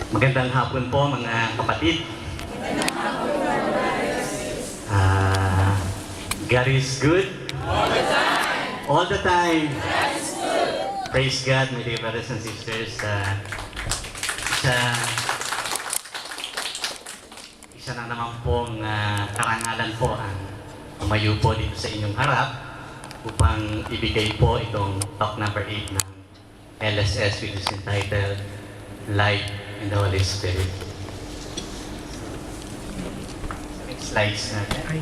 Magandang hapon po mga kapatid. God is good. All the time. All the time. That's good. Praise God, my dear brothers and sisters. Isa na naman pong karangalan po ang tumayo po dito sa inyong harap upang ibigay po itong talk number 8 ng LSS, which is entitled Life in the Holy Spirit. Next slides natin.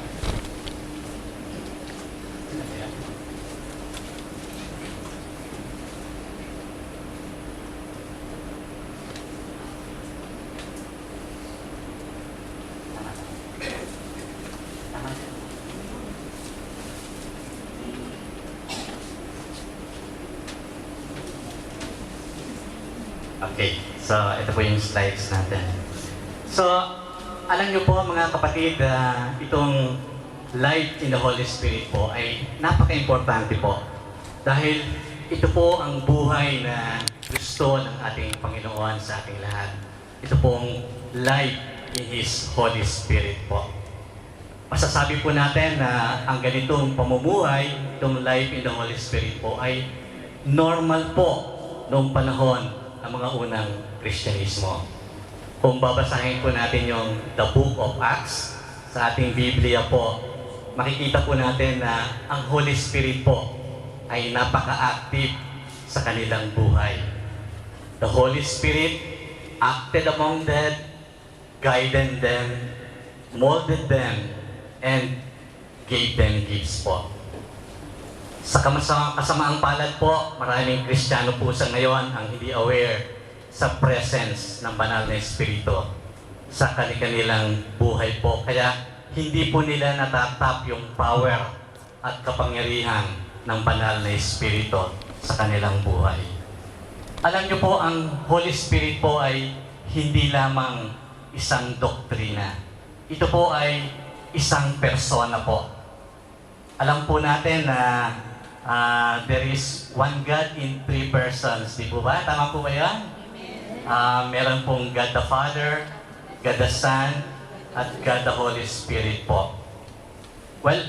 Okay, so ito po yung slides natin. So, alam niyo po mga kapatid, itong life in the Holy Spirit po ay napaka-importante po. Dahil ito po ang buhay na gusto ng ating Panginoon sa ating lahat. Ito pong life in His Holy Spirit po. Masasabi po natin na ang ganitong pamumuhay, itong life in the Holy Spirit po ay normal po noong panahon ang mga unang Kristyanismo. Kung babasahin po natin yung The Book of Acts sa ating Biblia po, makikita po natin na ang Holy Spirit po ay napaka-active sa kanilang buhay. The Holy Spirit acted among them, guided them, molded them, and gave them gifts po. Sa kasamaang palad po, maraming Kristiyano po sa ngayon ang hindi aware sa presence ng banal na Espiritu sa kanilang buhay po. Kaya hindi po nila natatap yung power at kapangyarihan ng banal na Espiritu sa kanilang buhay. Alam niyo po, ang Holy Spirit po ay hindi lamang isang doktrina. Ito po ay isang persona po. Alam po natin na there is one God in three persons. Di po ba? Tama po ba yan? Meron pong God the Father, God the Son, at God the Holy Spirit po. Well,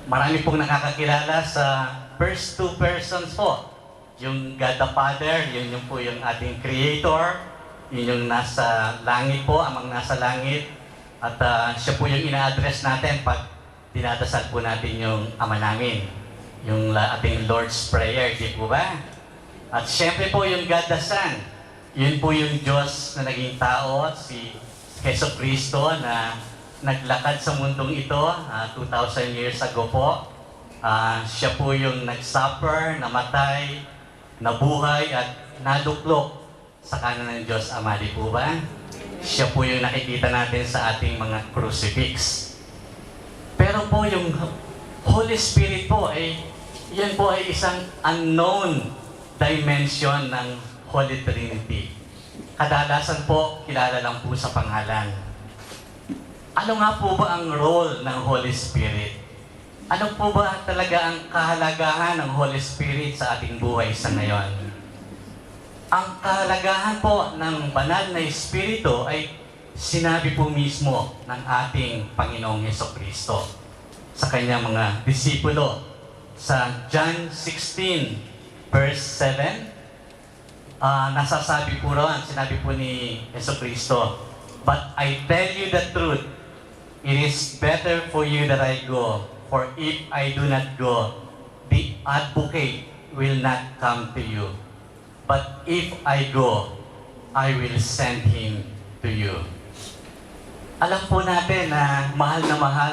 marami pong nakakakilala sa first two persons po. Yung God the Father, yun po yung ating Creator, yun yung nasa langit po, amang nasa langit. At siya po yung ina-address natin pag dinadasal po natin yung Ama namin. Yung ating Lord's Prayer, di po ba? At syempre po yung God the Son. Yun po yung Diyos na naging tao, si Jesu Cristo na naglakad sa mundong ito 2,000 years ago po. Siya po yung nag-suffer, namatay, nabuhay at naduklok sa kanan ng Diyos Ama, di po ba? Siya po yung nakikita natin sa ating mga crucifix. Pero po yung Holy Spirit po yan po ay isang unknown dimension ng Holy Trinity. Kadalasan po, kilala lang po sa pangalan. Ano nga po ba ang role ng Holy Spirit? Ano po ba talaga ang kahalagahan ng Holy Spirit sa ating buhay sa ngayon? Ang kahalagahan po ng banal na Espiritu ay sinabi po mismo ng ating Panginoong Hesukristo sa kanyang mga disipulo. Sa John 16, verse 7, nasasabi po roon, sinabi po ni Hesukristo, "But I tell you the truth, it is better for you that I go, for if I do not go, the Advocate will not come to you. But if I go, I will send him to you." Alam po natin na mahal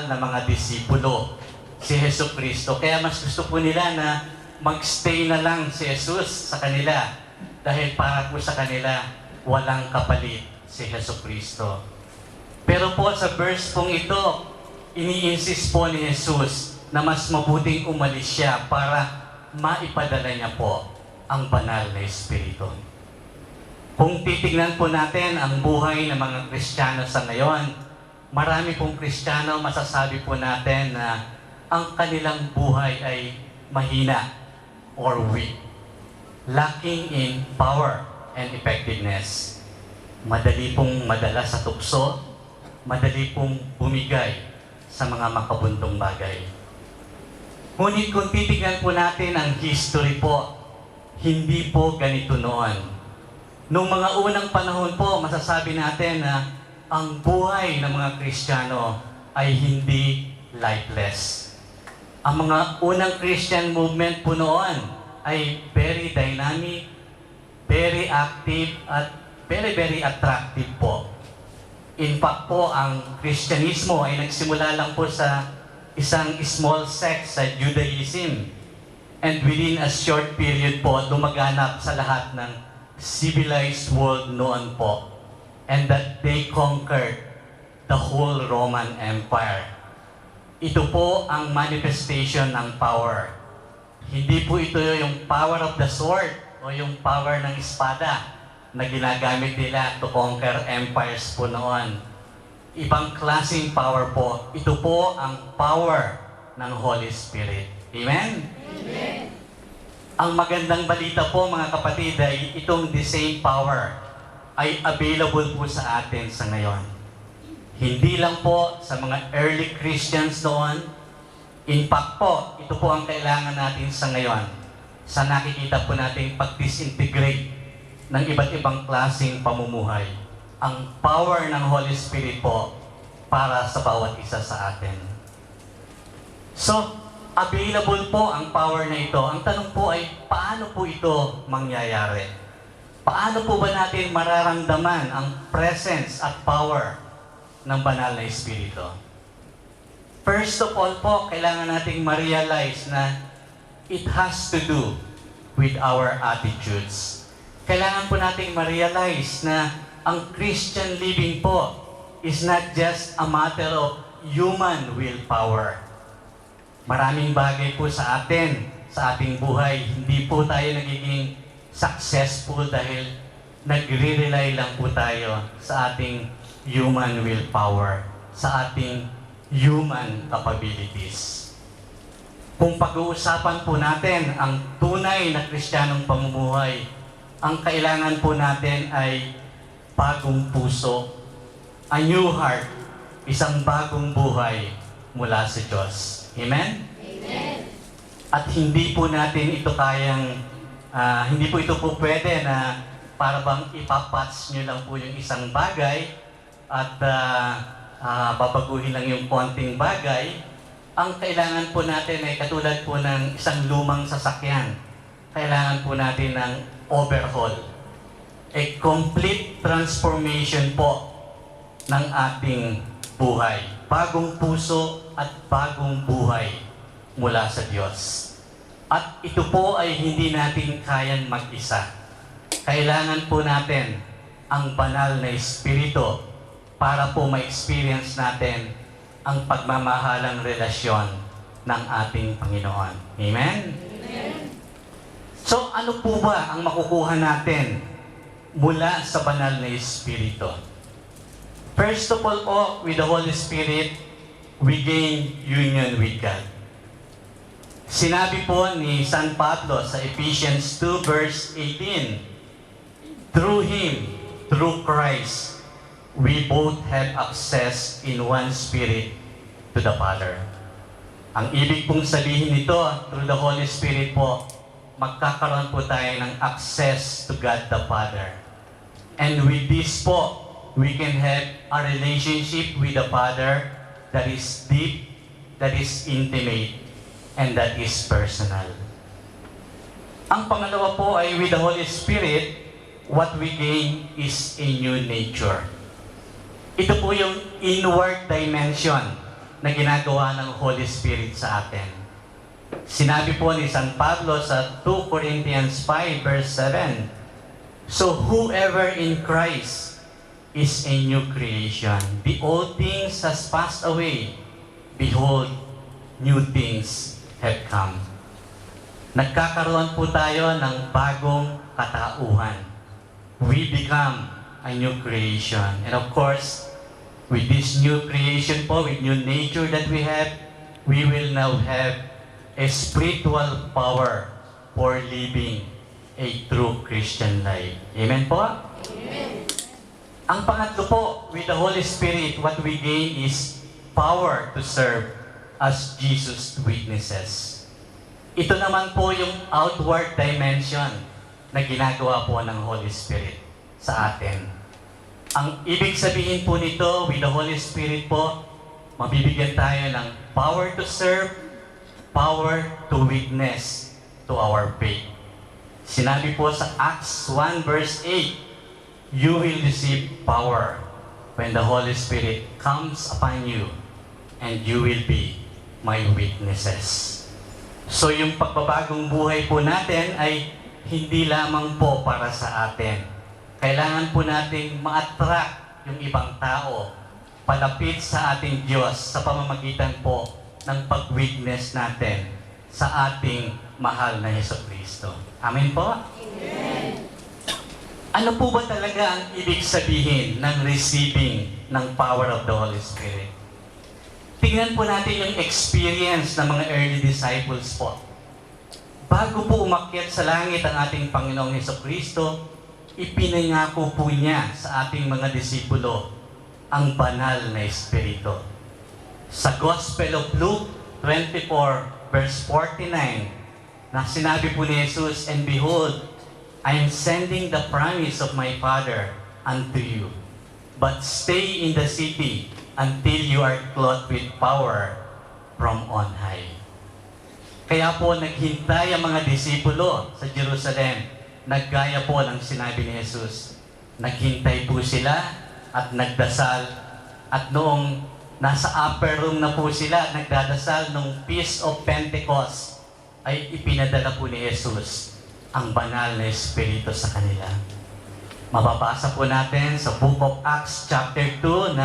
na mga disipulo si Hesukristo. Kaya mas gusto po nila na magstay na lang si Jesus sa kanila. Dahil para po sa kanila, walang kapalit si Hesukristo. Pero po sa verse pong ito, ini-insist po ni Jesus na mas mabuting umalis siya para maipadala niya po ang banal na Espiritu. Kung titignan po natin ang buhay ng mga Kristiyano sa ngayon, marami pong Kristiyano masasabi po natin na ang kanilang buhay ay mahina or weak, lacking in power and effectiveness. madali pong madala sa tukso, madali pong bumigay sa mga makabuntong bagay. Ngunit kung titignan po natin ang history po, hindi po ganito noon. Noong mga unang panahon po, masasabi natin na ang buhay ng mga Kristiyano ay hindi lifeless. Ang mga unang Christian movement po noon ay very dynamic, very active, at very attractive po. In fact po, ang Kristyanismo ay nagsimula lang po sa isang small sect sa Judaism. And within a short period po, lumaganap sa lahat ng civilized world noon po. And that they conquered the whole Roman Empire. Ito po ang manifestation ng power. Hindi po ito yung power of the sword o yung power ng espada na ginagamit nila to conquer empires po noon. Ibang klaseng power po. Ito po ang power ng Holy Spirit. Amen? Amen. Ang magandang balita po mga kapatid ay itong the same power ay available po sa atin sa ngayon. Hindi lang po sa mga early Christians noon. In fact po, ito po ang kailangan natin sa ngayon. Sa nakikita po natin pag-disintegrate ng iba't ibang klaseng pamumuhay. Ang power ng Holy Spirit po para sa bawat isa sa atin. So, available po ang power na ito. Ang tanong po ay, paano po ito mangyayari? Paano po ba natin mararamdaman ang presence at power ng banal na Espiritu? First of all po, kailangan nating ma-realize na it has to do with our attitudes. Kailangan po nating ma-realize na ang Christian living po is not just a matter of human willpower. Maraming bagay po sa atin, sa ating buhay, hindi po tayo nagiging successful dahil nagre-rely lang po tayo sa ating human willpower, sa ating human capabilities. Kung pag-uusapan po natin ang tunay na Kristiyanong pamumuhay, ang kailangan po natin ay bagong puso, a new heart, isang bagong buhay mula sa Diyos. Amen? Amen. At hindi po natin ito kayang, hindi po ito po pwede na para bang ipapatch nyo lang po yung isang bagay at babaguhin lang yung konting bagay. Ang kailangan po natin ay katulad po ng isang lumang sasakyan. Kailangan po natin ng overhaul. A complete transformation po ng ating buhay. Bagong puso at bagong buhay mula sa Diyos. At ito po ay hindi natin kayang mag-isa. Kailangan po natin ang banal na Espiritu para po ma-experience natin ang pagmamahalang relasyon ng ating Panginoon. Amen? Amen. So, ano po ba ang makukuha natin mula sa banal na Espiritu? First of all, with the Holy Spirit, we gain union with God. Sinabi po ni San Pablo sa Ephesians 2 verse 18, through Him, through Christ, we both have access in one Spirit to the Father. Ang ibig pong sabihin nito, through the Holy Spirit po, magkakaroon po tayo ng access to God the Father. And with this po, we can have a relationship with the Father that is deep, that is intimate, and that is personal. Ang pangalawa po ay with the Holy Spirit, what we gain is a new nature. Ito po yung inward dimension na ginagawa ng Holy Spirit sa atin. Sinabi po ni San Pablo sa 2 Corinthians 5 verse 7, so whoever in Christ is a new creation. The old things has passed away. Behold, new things have come. Nagkakaroon po tayo ng bagong katauhan. We become a new creation. And of course, with this new creation po, with new nature that we have, we will now have a spiritual power for living a true Christian life. Amen po? Amen. Ang pangatlo po, with the Holy Spirit, what we gain is power to serve as Jesus' witnesses. Ito naman po yung outward dimension na ginagawa po ng Holy Spirit sa atin. Ang ibig sabihin po nito, with the Holy Spirit po, mabibigyan tayo ng power to serve, power to witness to our faith. Sinabi po sa Acts 1 verse 8, you will receive power when the Holy Spirit comes upon you, and you will be my witnesses. So yung pagbabagong buhay po natin ay hindi lamang po para sa atin. Kailangan po nating ma-attract yung ibang tao palapit sa ating Diyos sa pamamagitan po ng pag-witness natin sa ating mahal na Jesucristo. Amen po? Amen. Ano po ba talaga ang ibig sabihin ng receiving ng power of the Holy Spirit? Tingnan po natin yung experience ng mga early disciples po. Bago po umakyat sa langit ang ating Panginoong Jesucristo, ipinangako po niya sa ating mga disipulo ang banal na Espiritu. Sa Gospel of Luke 24 verse 49, na sinabi po ni Jesus, and behold, I am sending the promise of my Father unto you. But stay in the city until you are clothed with power from on high. Kaya po naghintay ang mga disipulo sa Jerusalem. Naggaya po ng sinabi ni Jesus. Naghintay po sila at nagdasal. At noong nasa upper room na po sila, nagdadasal nung Feast of Pentecost, ay ipinadala po ni Jesus ang banal na Espiritu sa kanila. Mababasa po natin sa Book of Acts chapter 2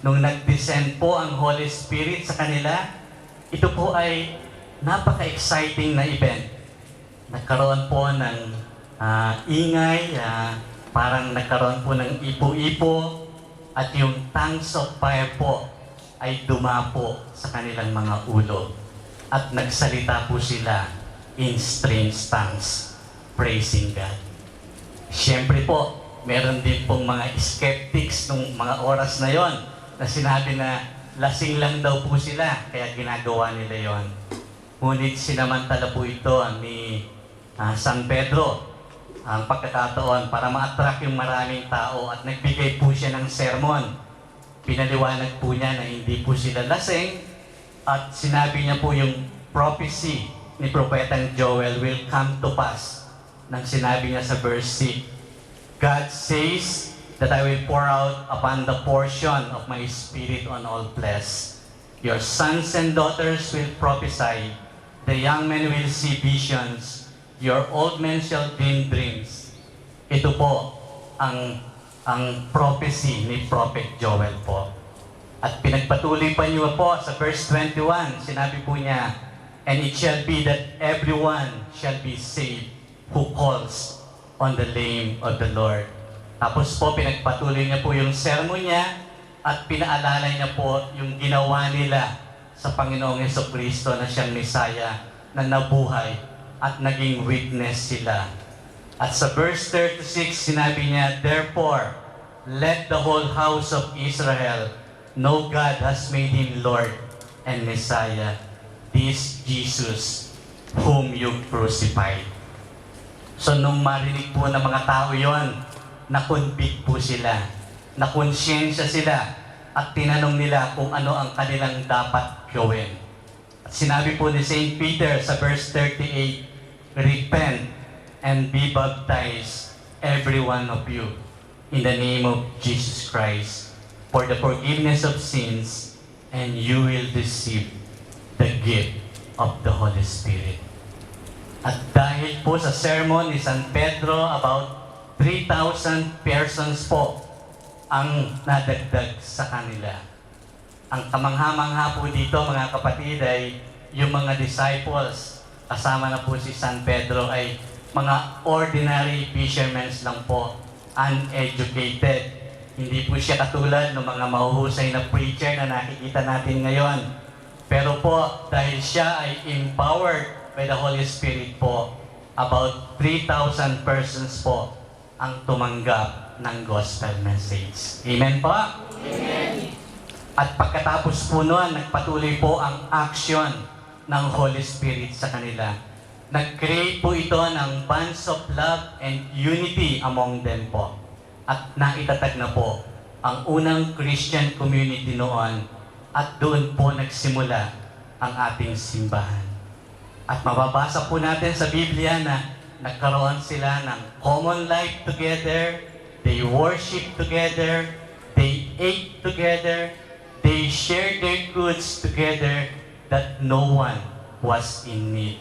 nung nag-descend po ang Holy Spirit sa kanila. Ito po ay napaka-exciting na event. Nagkaroon po ng ingay, parang nagkaroon po ng ipo-ipo, at yung tongues of fire po ay dumapo sa kanilang mga ulo. At nagsalita po sila in strange tongues, praising God. Siyempre po, meron din pong mga skeptics nung mga oras na yon na sinabi na lasing lang daw po sila, kaya ginagawa nila yon. Ngunit sinamantala po ito ni San Pedro ang pagkakataon para ma-attract yung maraming tao, at nagbigay po siya ng sermon. Pinaliwanag po niya na hindi po sila lasing, at sinabi niya po yung prophecy ni Propetang Joel will come to pass. Nang sinabi niya sa verse 6, God says that I will pour out upon the portion of my Spirit on all flesh. Your sons and daughters will prophesy. The young men will see visions. Your old men shall dream dreams. Ito po ang prophecy ni Prophet Joel po. At pinagpatuloy pa niyo po sa verse 21, sinabi po niya, and it shall be that everyone shall be saved who calls on the name of the Lord. Tapos po, pinagpatuloy niya po yung sermon niya at pinaalala niya po yung ginawa nila sa Panginoong Jesucristo na siyang Messiah na nabuhay at naging witness sila. At sa verse 36, sinabi niya, therefore, let the whole house of Israel know God has made Him Lord and Messiah, this Jesus whom you crucified. So nung marinig po ng mga tao yon, na-convict po sila, na-konsyensya sila, at tinanong nila kung ano ang kanilang dapat gawin. At sinabi po ni St. Peter sa verse 38, repent and be baptized, every one of you, in the name of Jesus Christ, for the forgiveness of sins, and you will receive the gift of the Holy Spirit. At dahil po sa sermon ni San Pedro, about 3,000 persons po ang nadagdag sa kanila. Ang kamangha-mangha po dito, mga kapatid, ay yung mga disciples, kasama na po si San Pedro, ay mga ordinary fishermen lang po, uneducated. Hindi po siya katulad ng mga mahuhusay na preacher na nakikita natin ngayon. Pero po, dahil siya ay empowered by the Holy Spirit po, about 3,000 persons po ang tumanggap ng gospel message. Amen po? Amen. At pagkatapos po noon, nagpatuloy po ang action ng Holy Spirit sa kanila. Nag-create po ito ng bonds of love and unity among them po. At naitatag na po ang unang Christian community noon at doon po nagsimula ang ating simbahan. At mababasa po natin sa Biblia na nagkaroon sila ng common life together, they worship together, they ate together, they shared their goods together, that no one was in need.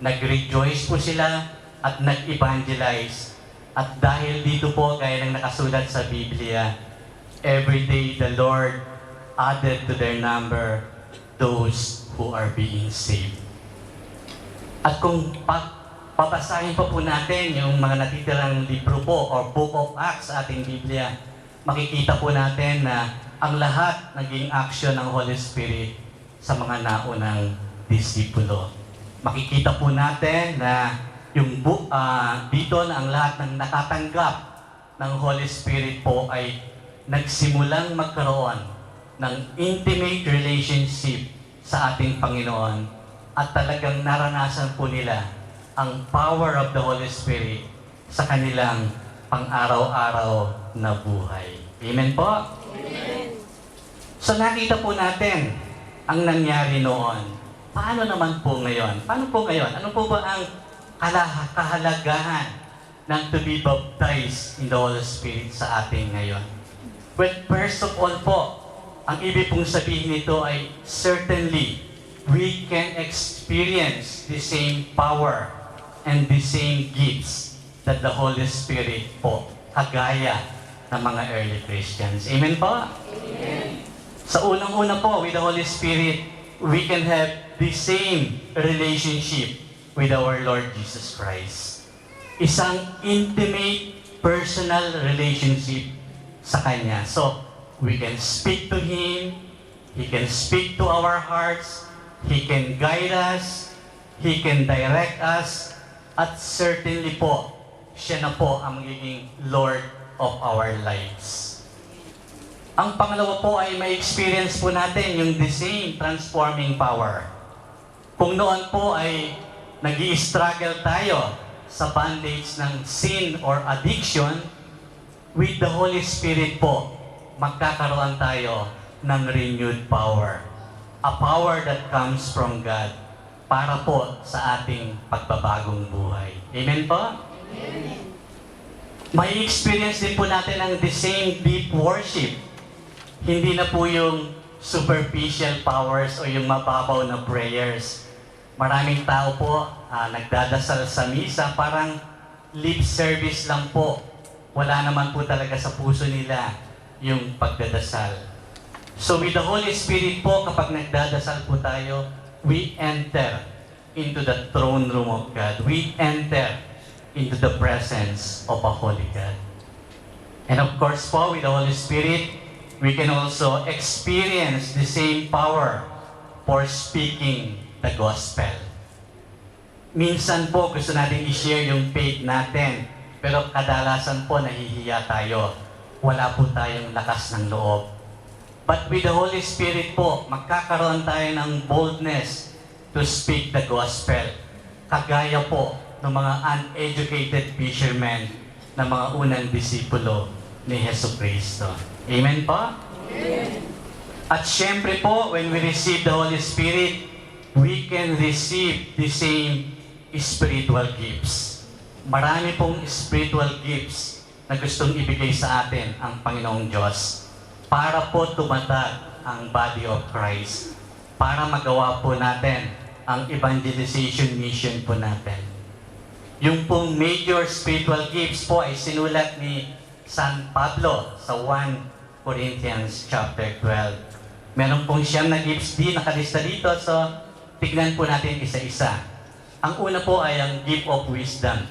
Nag-rejoice po sila at nag-evangelize. At dahil dito po, gaya ng nakasulat sa Biblia, every day the Lord added to their number those who are being saved. At kung papasahin pa po natin yung mga natitirang libro po or Book of Acts sa ating Biblia, makikita po natin na ang lahat naging action ng Holy Spirit sa mga naunang disipulo. Makikita po natin na yung dito na ang lahat ng nakatanggap ng Holy Spirit po ay nagsimulang magkaroon ng intimate relationship sa ating Panginoon at talagang naranasan po nila ang power of the Holy Spirit sa kanilang pang-araw-araw na buhay. Amen po? Amen. So nakita po natin ang nangyari noon. Paano naman po ngayon? Paano po ngayon? Ano po ba ang kahalagahan ng to be baptized in the Holy Spirit sa atin ngayon? Well, first of all po, ang ibig pong sabihin nito ay certainly we can experience the same power and the same gifts that the Holy Spirit po, kagaya ng mga early Christians. Amen po? Amen. Sa unang-una po, with the Holy Spirit, we can have the same relationship with our Lord Jesus Christ. Isang intimate, personal relationship sa Kanya. So, we can speak to Him, He can speak to our hearts, He can guide us, He can direct us, at certainly po, siya na po ang magiging Lord of our lives. Ang pangalawa po ay may experience po natin yung the same transforming power. Kung noon po ay nag-i-struggle tayo sa bondage ng sin or addiction, with the Holy Spirit po, magkakaroon tayo ng renewed power. A power that comes from God para po sa ating pagbabagong buhay. Amen po? Amen. May experience din po natin ang the same deep worship. Hindi na po yung superficial powers o yung mababaw na prayers. Maraming tao po nagdadasal sa misa, parang lip service lang po. Wala naman po talaga sa puso nila yung pagdadasal. So with the Holy Spirit po, kapag nagdadasal po tayo, we enter into the throne room of God. We enter into the presence of a holy God. And of course po, with the Holy Spirit, we can also experience the same power for speaking the gospel. Minsan po gusto natin i-share yung faith natin, pero kadalasan po nahihiya tayo. Wala po tayong lakas ng loob. But with the Holy Spirit po, magkakaroon tayo ng boldness to speak the gospel. Kagaya po ng mga uneducated fishermen na mga unang disipulo ni Hesus Kristo. Amen po? Amen. At syempre po, when we receive the Holy Spirit, we can receive the same spiritual gifts. Marami pong spiritual gifts na gustong ibigay sa atin ang Panginoong Diyos para po tumatag ang body of Christ, para magawa po natin ang evangelization mission po natin. Yung pong major spiritual gifts po ay sinulat ni San Pablo sa 1 Corinthians chapter 12. Meron pong siyam na gifts din nakalista dito, so tignan po natin isa-isa. Ang una po ay ang gift of wisdom.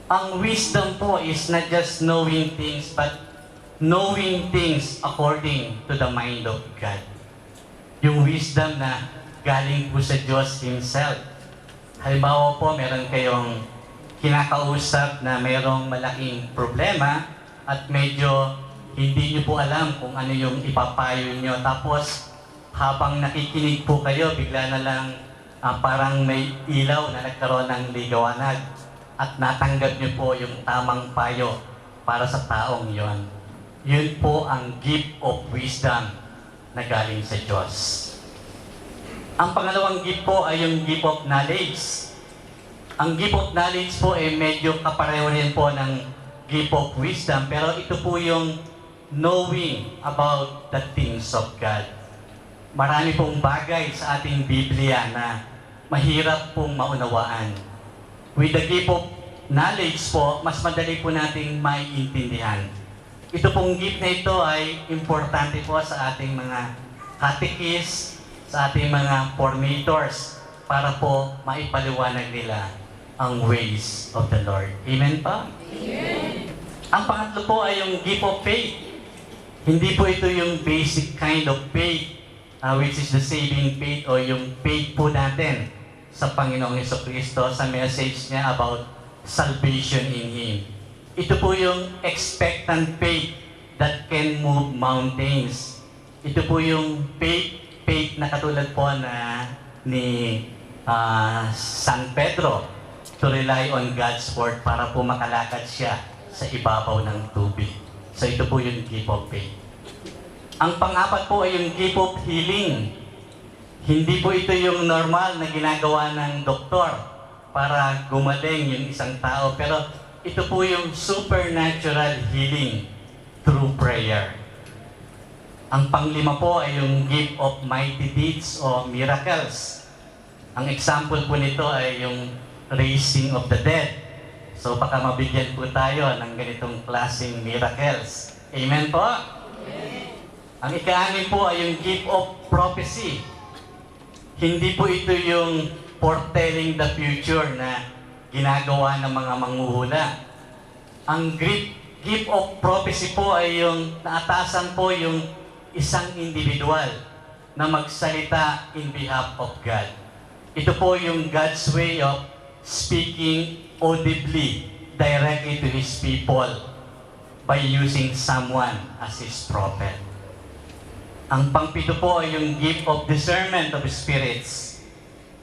Ang wisdom po is not just knowing things, but knowing things according to the mind of God. Yung wisdom na galing po sa Diyos Himself. Halimbawa po, meron kayong kinakausap na mayroong malaking problema at medyo hindi nyo po alam kung ano yung ipapayo nyo. Tapos habang nakikinig po kayo, bigla na lang parang may ilaw na nagkaroon ng ligawanag at natanggap nyo po yung tamang payo para sa taong yon. Yun po ang gift of wisdom na galing sa Diyos. Ang pangalawang gift po ay yung gift of knowledge. Ang gift of knowledge po ay medyo kapareho rin po ng gift of wisdom, pero ito po yung knowing about the things of God. Marami pong bagay sa ating Biblia na mahirap pong maunawaan. With the gift of knowledge po, mas madali po nating maiintindihan. Ito pong gift na ito ay importante po sa ating mga catechist, sa ating mga formators, para po maipaliwanag nila ang ways of the Lord. Amen pa? Amen. Ang pangatlo po ay yung gift of faith. Hindi po ito yung basic kind of faith, which is the saving faith o yung faith po natin sa Panginoong Jesucristo sa message niya about salvation in Him. Ito po yung expectant faith that can move mountains. Ito po yung faith na katulad po na ni San Pedro, to rely on God's word para po makalakad siya sa ibabaw ng tubig. So ito po yung gift of faith. Ang pang-apat po ay yung gift of healing. Hindi po ito yung normal na ginagawa ng doktor para gumaling yung isang tao, pero ito po yung supernatural healing through prayer. Ang panglima po ay yung gift of mighty deeds o miracles. Ang example po nito ay yung raising of the dead. So baka mabigyan po tayo ng ganitong klaseng miracles. Amen po? Amen. Ang ika-anim po ay yung gift of prophecy. Hindi po ito yung foretelling the future na ginagawa ng mga manghuhula. Ang gift of prophecy po ay yung naatasan po yung isang individual na magsalita in behalf of God. Ito po yung God's way of speaking audibly directly to His people by using someone as His prophet. Ang pangpito po ay yung gift of discernment of spirits.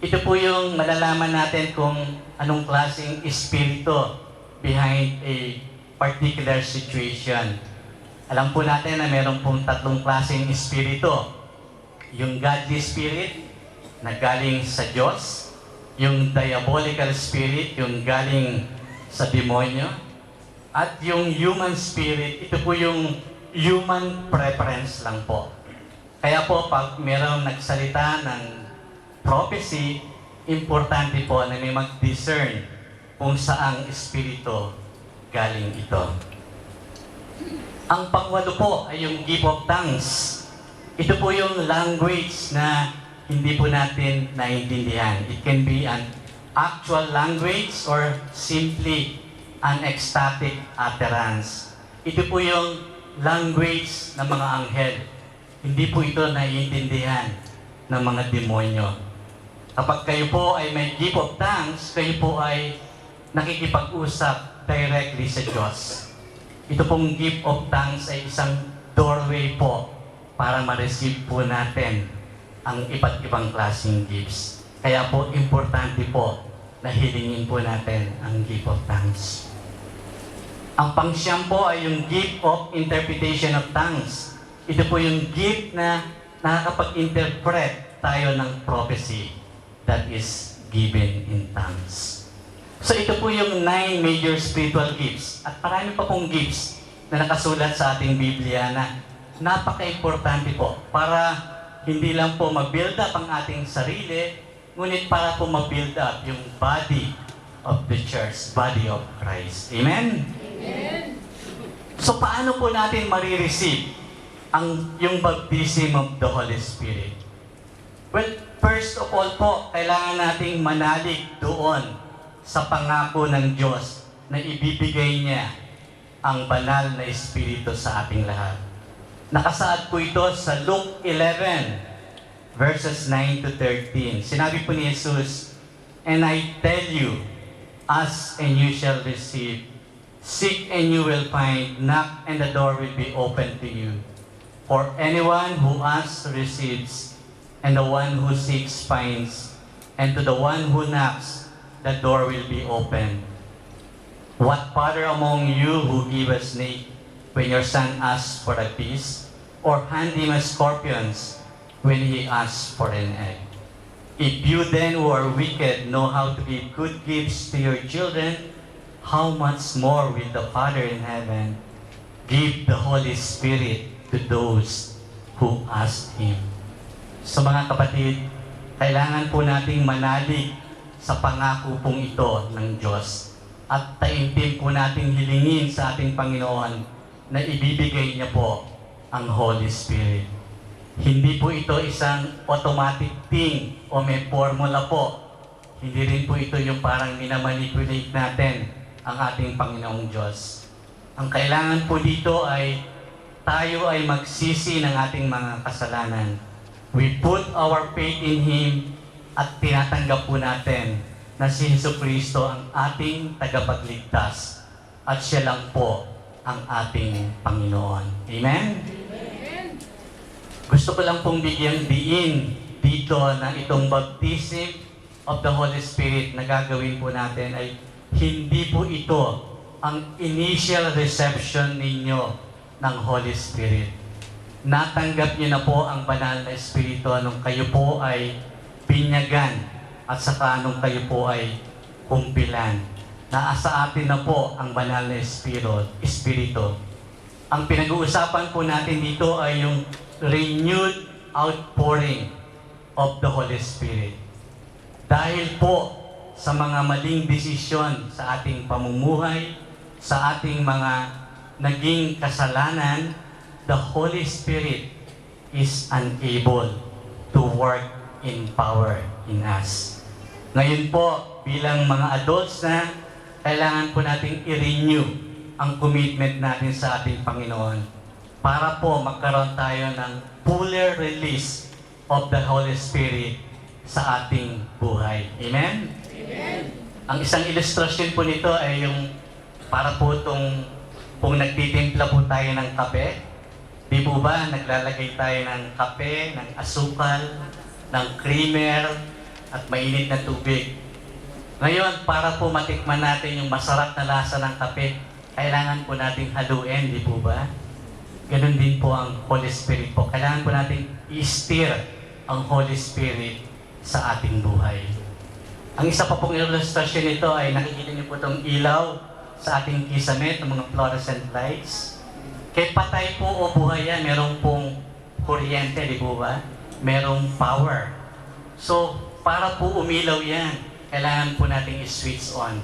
Ito po yung malalaman natin kung anong klaseng espiritu behind a particular situation. Alam po natin na meron pong tatlong klaseng espiritu. Yung godly spirit na galing sa Diyos, yung diabolical spirit, yung galing sa demonyo, at yung human spirit, ito po yung human preference lang po. Kaya po, pag mayroong nagsalita ng prophecy, importante po na may mag-discern kung saang espiritu galing ito. Ang pangwalo po ay yung gift of tongues. Ito po yung language na hindi po natin naiintindihan. It can be an actual language or simply an ecstatic utterance. Ito po yung language ng mga anghel. Hindi po ito naiintindihan ng mga demonyo. Kapag kayo po ay may gift of tongues, kayo po ay nakikipag-usap directly sa Diyos. Ito pong gift of tongues ay isang doorway po para ma-receive po natin ang iba't ibang klaseng gifts. Kaya po, importante po na hilingin po natin ang gift of tongues. Ang pangsyam po ay yung gift of interpretation of tongues. Ito po yung gift na nakakapag-interpret tayo ng prophecy that is given in tongues. So ito po yung 9 major spiritual gifts. At marami pa pong gifts na nakasulat sa ating Biblia na napaka-importante po para hindi lang po mag-build up ang ating sarili, ngunit para po mag-build up yung body of the church, body of Christ. Amen? Amen. So paano po natin marireceive yung baptism of the Holy Spirit? Well, first of all po, kailangan nating manalig doon sa pangako ng Diyos na ibibigay niya ang banal na Espiritu sa ating lahat. Nakasaad po ito sa Luke 11, verses 9 to 13. Sinabi po ni Jesus, "And I tell you, Ask and you shall receive. Seek and you will find. Knock and the door will be opened to you. For anyone who asks receives, and the one who seeks finds, and to the one who knocks, the door will be opened. What father among you who give a snake when your son asks for a piece, or hand him a scorpion when he asks for an egg? If you then who are wicked know how to give good gifts to your children, how much more will the Father in heaven give the Holy Spirit to those who ask Him? So mga kapatid, kailangan po nating manalig sa pangako pong ito ng Diyos. At taimtim po nating hilingin sa ating Panginoon na ibibigay niya po ang Holy Spirit. Hindi po ito isang automatic thing o may formula po. Hindi rin po ito yung parang minamanipulate natin ang ating Panginoong Diyos. Ang kailangan po dito ay tayo ay magsisi ng ating mga kasalanan. We put our faith in Him at tinatanggap po natin na si Jesucristo ang ating tagapagligtas at siya lang po ang ating Panginoon. Amen? Amen. Gusto ko lang pong bigyang diin dito na itong baptism of the Holy Spirit na gagawin po natin ay hindi po ito ang initial reception ninyo ng Holy Spirit. Natanggap niyo na po ang banal na Espiritu nung kayo po ay binyagan at saka nung kayo po ay kumpilan. Naasa atin na po ang banal na Espiritu. Ang pinag-uusapan po natin dito ay yung renewed outpouring of the Holy Spirit. Dahil po sa mga maling desisyon sa ating pamumuhay, sa ating mga naging kasalanan, the Holy Spirit is unable to work in power in us. Ngayon po, bilang mga adults na, kailangan po natin i-renew ang commitment natin sa ating Panginoon para po magkaroon tayo ng fuller release of the Holy Spirit sa ating buhay. Amen? Amen. Ang isang ilustrasyon po nito ay yung para po kung nagtitimpla po tayo ng kape, di po ba naglalagay tayo ng kape, ng asukal, ng creamer, at mainit na tubig. Ngayon, para po matikman natin yung masarap na lasa ng kape, kailangan po nating haluin, di po ba? Ganun din po ang Holy Spirit po. Kailangan po nating i-stir ang Holy Spirit sa ating buhay. Ang isa pa pong ilustrasyon nito ay nakikita niyo po itong ilaw sa ating kisame, ng mga fluorescent lights. Kaya patay po o buhay yan, merong pong kuryente, di po ba? Merong power. So, para po umilaw yan, kailangan po natin i-switch on.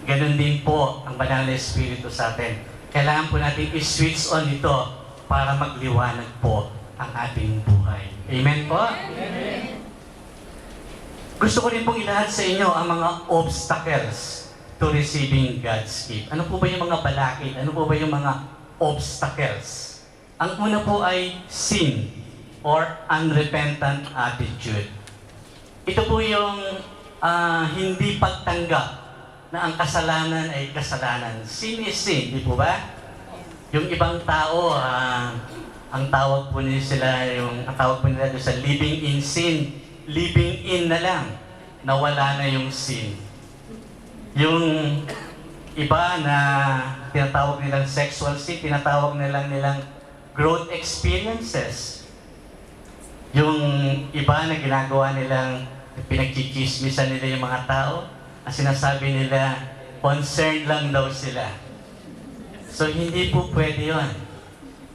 Ganun din po ang banal na Espiritu sa atin. Kailangan po natin i-switch on ito para magliwanag po ang ating buhay. Amen po? Amen. Gusto ko rin pong ilahad sa inyo ang mga obstacles to receiving God's gift. Ano po ba yung mga balakid? Ano po ba yung mga obstacles? Ang una po ay sin or unrepentant attitude. Ito po yung hindi pagtanggap na ang kasalanan ay kasalanan. Sin is sin, di po ba? Yung ibang tao, ang tawag po nila doon sa living in sin, living in na lang, na wala na yung sin. Yung iba na tinatawag nilang sexual sin, tinatawag nilang growth experiences. Yung iba na ginagawa nilang pinagchichismisan nila yung mga tao, ang sinasabi nila, concerned lang daw sila. So, hindi po pwede yun.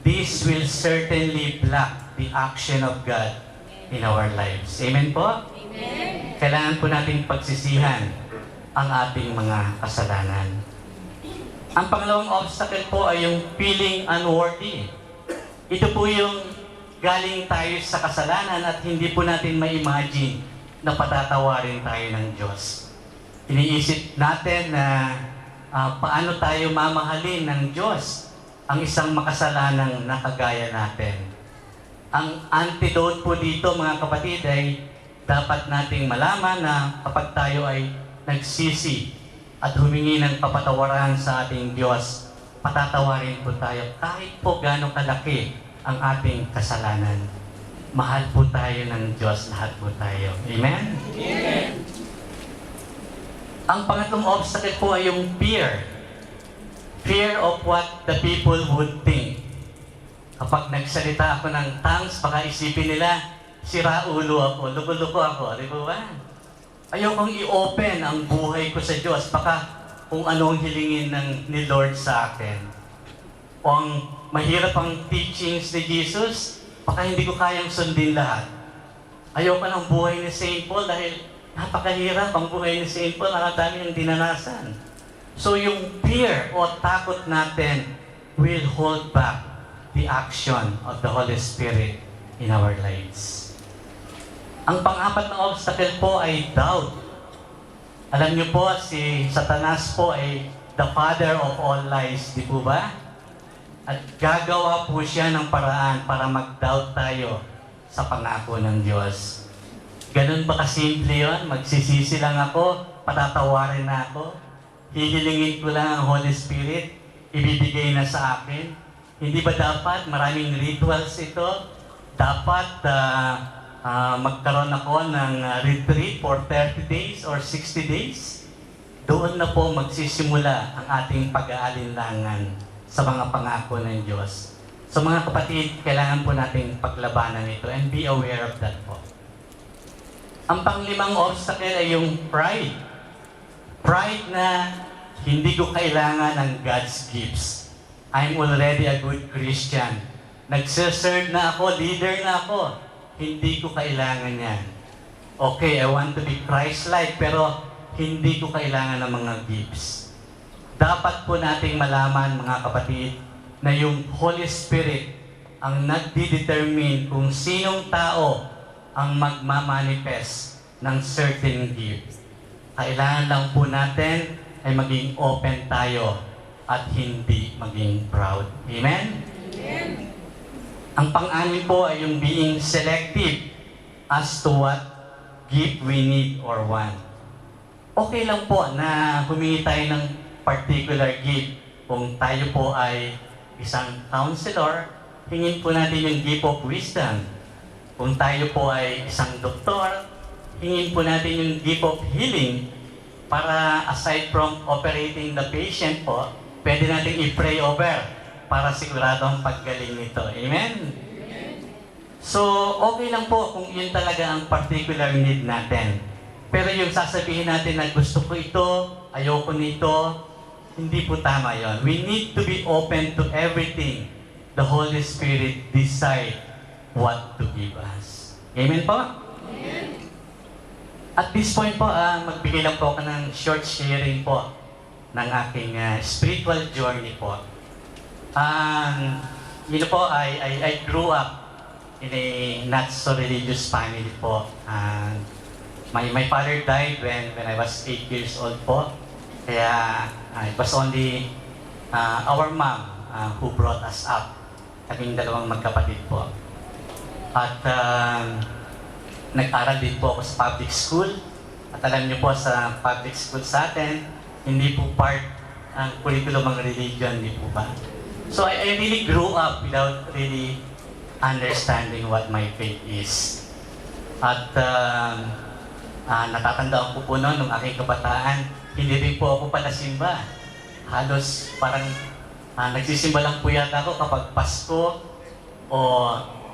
This will certainly block the action of God in our lives. Amen po? Amen. Kailangan po nating pagsisihan ang ating mga kasalanan. Ang pangalawang obstacle po ay yung feeling unworthy. Ito po yung galing tayo sa kasalanan at hindi po natin ma-imagine na patatawarin tayo ng Diyos. Iniisip natin na paano tayo mamahalin ng Diyos ang isang makasalanang nakagaya natin. Ang antidote po dito mga kapatid ay dapat nating malaman na kapag tayo ay nagsisi at humingi ng kapatawaran sa ating Diyos, patatawarin po tayo kahit po gaano kalaki ang ating kasalanan. Mahal po tayo ng Diyos, lahat po tayo. Amen? Amen. Ang pangatlong obstacle po ay yung fear. Fear of what the people would think. Kapag nagsalita ako ng tongues, baka isipin nila, sira ulo ako, luko-luko ako, di ba? Ayokong i-open ang buhay ko sa Diyos, baka kung ano ang hilingin ni Lord sa akin. O ang mahirap ang teachings ni Jesus, baka hindi ko kayang sundin lahat. Ayoko ng buhay ni St. Paul dahil napakahirap ang buhay ni St. Paul, nakadami ang dinanasan. So yung fear o takot natin will hold back the action of the Holy Spirit in our lives. Ang pang-apat na obstacle po ay doubt. Alam niyo po, si Satanas po ay the father of all lies, di po ba? At gagawa po siya ng paraan para mag-doubt tayo sa pangako ng Diyos. Ganun ba kasimple yun? Magsisisi lang ako, patatawarin na ako, hihilingin ko lang ang Holy Spirit, ibibigay na sa akin. Hindi ba dapat maraming rituals ito? Dapat magkaroon ako ng retreat for 30 days or 60 days? Doon na po magsisimula ang ating pag-aalinlangan sa mga pangako ng Diyos. So mga kapatid, kailangan po nating paglabanan ito and be aware of that po. Ang panglimang obstacle ay yung pride. Pride na hindi ko kailangan ng God's gifts. I'm already a good Christian. Nagsiserve na ako, leader na ako. Hindi ko kailangan yan. Okay, I want to be Christ-like, pero hindi ko kailangan ng mga gifts. Dapat po nating malaman, mga kapatid, na yung Holy Spirit ang nagdi-determine kung sinong tao ang magmamanifest ng certain gift. Kailangan lang po natin ay maging open tayo at hindi maging proud. Amen? Amen. Ang pang-anim po ay yung being selective as to what gift we need or want. Okay lang po na humingi tayo ng particular gift. Kung tayo po ay isang counselor, hingin po natin yung gift of wisdom. Kung tayo po ay isang doktor, hingin po natin yung gift of healing para aside from operating the patient po, pwede natin i-pray over para sigurado ang paggaling nito. Amen? So, okay lang po kung yun talaga ang particular need natin. Pero yung sasabihin natin na gusto ko ito, ayoko nito, hindi po tama yon. We need to be open to everything the Holy Spirit decide what to give us. Amen po? Amen. At this point po, magbigay lang po ako ng short sharing po ng aking spiritual journey po. Yun po, I grew up in a not so religious family po. My father died when I was 8 years old po. Kaya it was only our mom who brought us up. Kaming dalawang magkapatid po. At nag-aral din po ako sa public school. At alam niyo po sa public school sa atin, hindi po part ang curriculum ng religion, hindi po ba? So I really grew up without really understanding what my faith is. At natatandaan ko po noon, nung aking kabataan, hindi rin po ako palasimba. Halos parang nagsisimba lang po yata ako kapag Pasko o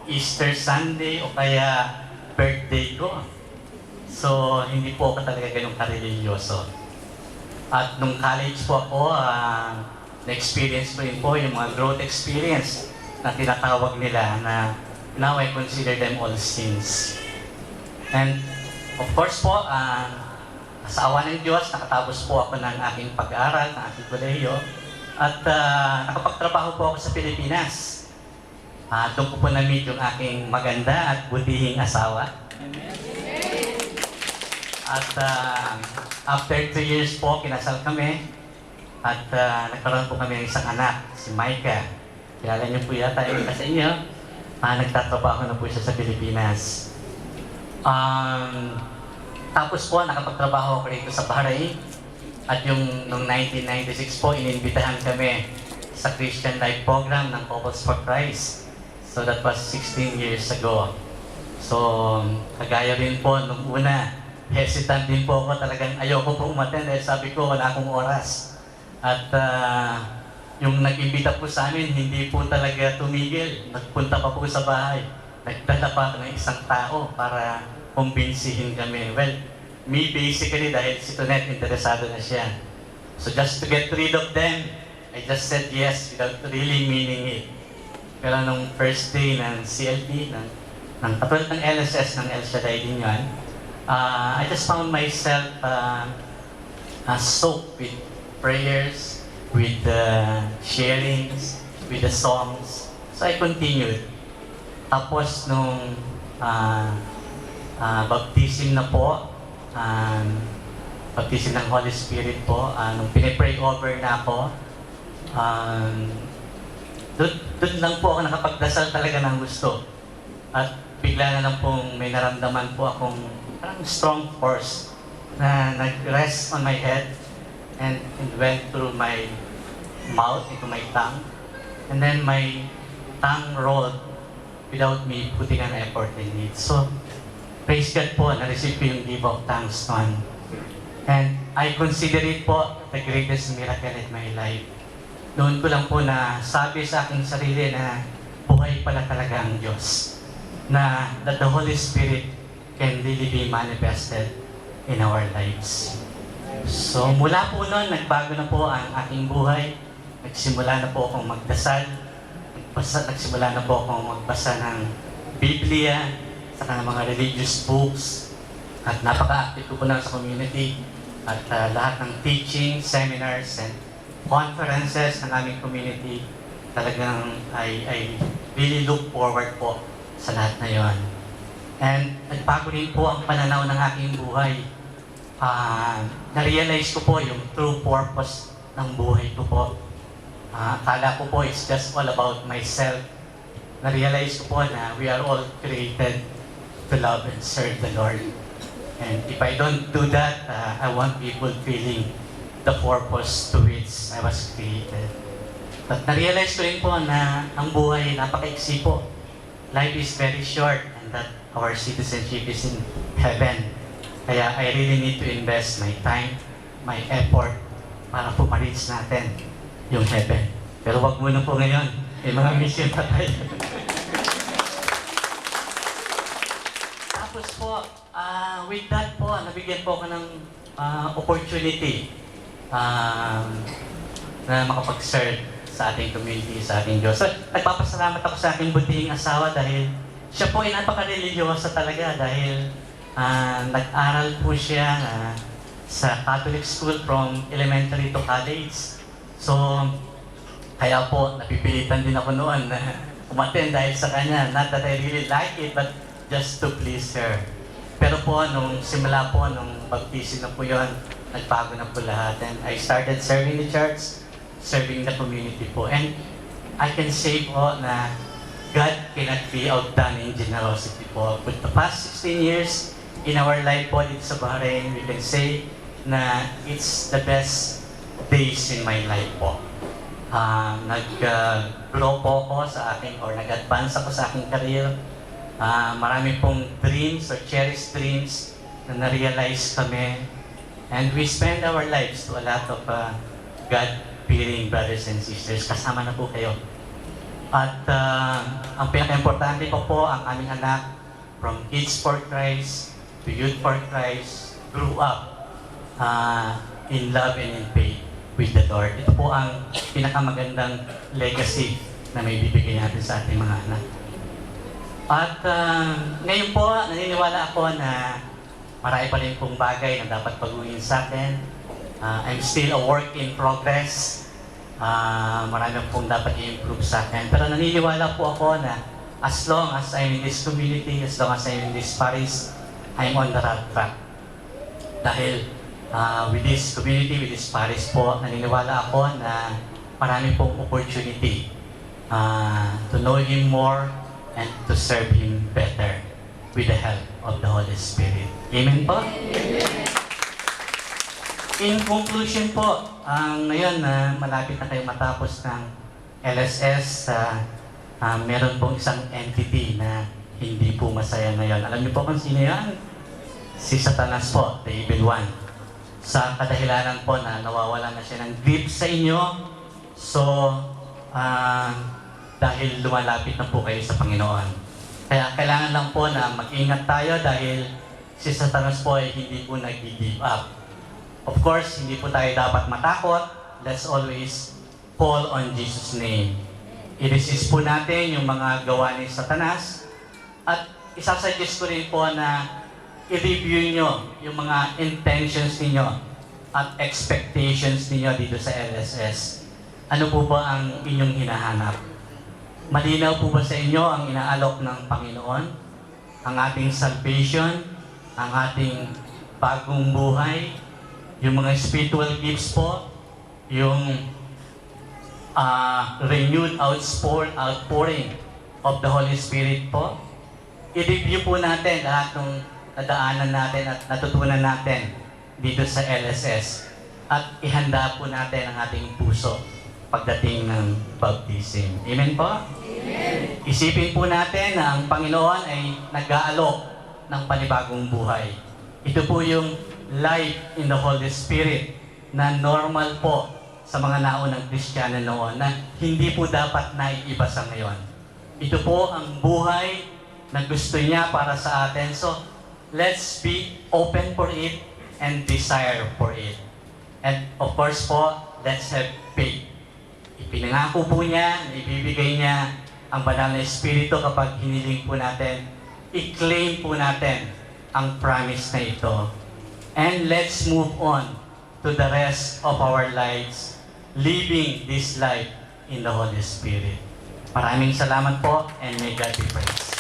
Easter Sunday o kaya birthday ko. So, hindi po ako talaga ganun ka-religyoso. At nung college po ako, na-experience ko rin po yung mga growth experience na tinatawag nila na now I consider them all sins. And of course po, sa awa ng Diyos, nakatapos po ako ng aking pag-aaral, ng aking kolehiyo, at nakapagtrabaho po ako sa Pilipinas. Doon ko po na-meet yung aking maganda at butihing asawa. At after 2 years po, kinasal kami. At nagkaroon po kami ng isang anak, si Micah. Kilala niyo po yata yung sa inyo. Nagtatrabaho na po siya sa Pilipinas. Tapos po, nakapagtrabaho ako rito sa Bahrain. At yung noong 1996 po, inimbitahan kami sa Christian Life Program ng Couples for Christ. So that was 16 years ago. So, kagaya rin po nung una, hesitant din po ako, talagang ayoko po umattend dahil sabi ko wala akong oras. At yung nag-imbita po sa amin, hindi po talaga tumigil. Nagpunta pa po sa bahay. Nagdala pa ng isang tao para kumbinsihin kami. Well, me basically dahil si Tonet interesado na siya. So just to get rid of them, I just said yes without really meaning it. Pero nung first day ng CLB, ng katulad ng LSS, ng El Shaddai din yun, I just found myself soaked with prayers, with the sharings, with the songs. So I continued. Tapos nung baptism na po, baptism ng Holy Spirit po, nung pinipray over na ako, doon lang po ako nakapagdasal talaga ng gusto. At bigla na lang pong may naramdaman po akong parang strong force na nag-rest on my head and it went through my mouth, into my tongue. And then my tongue rolled without me putting an effort in it. So, praise God po, na-receive ko yung give of thanks noon. And I consider it po the greatest miracle in my life. Noon ko lang po na sabi sa aking sarili na buhay pala talaga ang Diyos. Na that the Holy Spirit can really be manifested in our lives. So mula po noon, nagbago na po ang aking buhay. Nagsimula na po akong magdasal. Nagsimula na po akong magbasa ng Biblia, saka ng mga religious books. At napaka-active ko po na sa community. At lahat ng teaching, seminars, and conferences ng aming community, talagang I really look forward po sa lahat na yon. And nagbago rin po ang pananaw ng aking buhay. Na-realize ko po yung true purpose ng buhay ko po. Akala ko po it's just all about myself. Na-realize ko po na we are all created to love and serve the Lord. And if I don't do that, I won't be fulfilling the purpose to which I was created. But na-realize ko rin po na ang buhay napakaiksi po. Life is very short and that our citizenship is in heaven. Kaya I really need to invest my time, my effort para po ma-reach natin yung heaven. Pero wag muna po ngayon. May mga mission pa tayo. Tapos po, with that po, nabigyan po ako ng opportunity na makapag-serve sa ating community, sa ating Diyos. So, nagpapasalamat ako sa aking butihing asawa dahil siya po ay napaka-religyosa talaga dahil nag-aral po siya sa Catholic school from elementary to college. So, kaya po, napipilitan din ako noon na umattend dahil sa kanya. Not that I really like it, but just to please her. Pero po, nung simula po, nung baptism na po yun, nagbago na po lahat. And I started serving the church, serving the community po. And I can say po na God cannot be outdone in generosity po. With the past 16 years in our life po dito sa Bahrain, we can say na it's the best days in my life po. Nag-grow po ako sa aking, or nag-advance ako sa aking career. Marami pong dreams or cherished dreams na na-realize kami. And we spend our lives to a lot of God-fearing brothers and sisters. Kasama na po kayo. At ang pinaka-importante po ang aming anak from Kids for Christ to Youth for Christ grew up in love and in faith with the Lord. Ito po ang pinakamagandang legacy na may bibigay natin sa ating mga anak. At ngayon po, naniniwala ako na marami pa rin pong bagay na dapat baguhin sa akin. I'm still a work in progress. Marami pong dapat i-improve sa akin. Pero naniniwala po ako na as long as I'm in this community, as long as I'm in this parish, I'm on the right track. Dahil with this community, with this parish po, naniniwala ako na marami pong opportunity to know Him more and to serve Him better with the help of the Holy Spirit. Amen po? In conclusion po, ngayon na malapit na kayo matapos ng LSS, meron pong isang entity na hindi po masaya ngayon. Alam niyo po kung sino yan? Si Satanas po, the evil one. Sa kadahilanan po na nawawalan na siya ng grip sa inyo, so dahil lumalapit na po kayo sa Panginoon. Kaya kailangan lang po na mag-ingat tayo dahil si Satanas po ay hindi po nag-give up. Of course, hindi po tayo dapat matakot. Let's always call on Jesus' name. I-resist po natin yung mga gawa ni Satanas at isasuggest ko rin po na i-review nyo yung mga intentions ninyo at expectations ninyo dito sa LSS. Ano po ba ang inyong hinahanap? Malinaw po ba sa inyo ang inaalok ng Panginoon? Ang ating salvation, ang ating bagong buhay, yung mga spiritual gifts po, yung renewed outpouring of the Holy Spirit po. I-review po natin lahat ng nadaanan natin at natutunan natin dito sa LSS at ihanda po natin ang ating puso pagdating ng baptism. Amen po? Amen. Isipin po natin na ang Panginoon ay nag-aalok ng panibagong buhay. Ito po yung life in the Holy Spirit na normal po sa mga naunang Kristiyano noon na hindi po dapat naiiba sa ngayon. Ito po ang buhay na gusto niya para sa atin. So, let's be open for it and desire for it. And of course po, let's have faith. Ipinangako po niya, ibibigay niya ang banal na Espiritu kapag hiniling po natin. I-claim po natin ang promise na ito. And let's move on to the rest of our lives, living this life in the Holy Spirit. Maraming salamat po and may God be praised.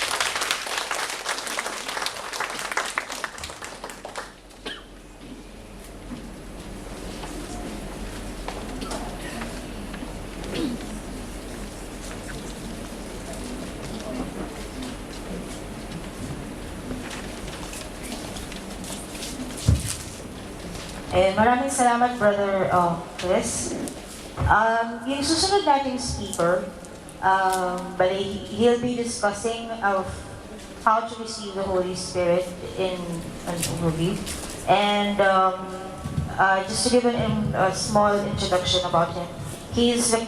Maraming salamat, Brother Chris. Yung susunod nating speaker, he'll be discussing of how to receive the Holy Spirit in an overview. And just to give a small introduction about him, he is the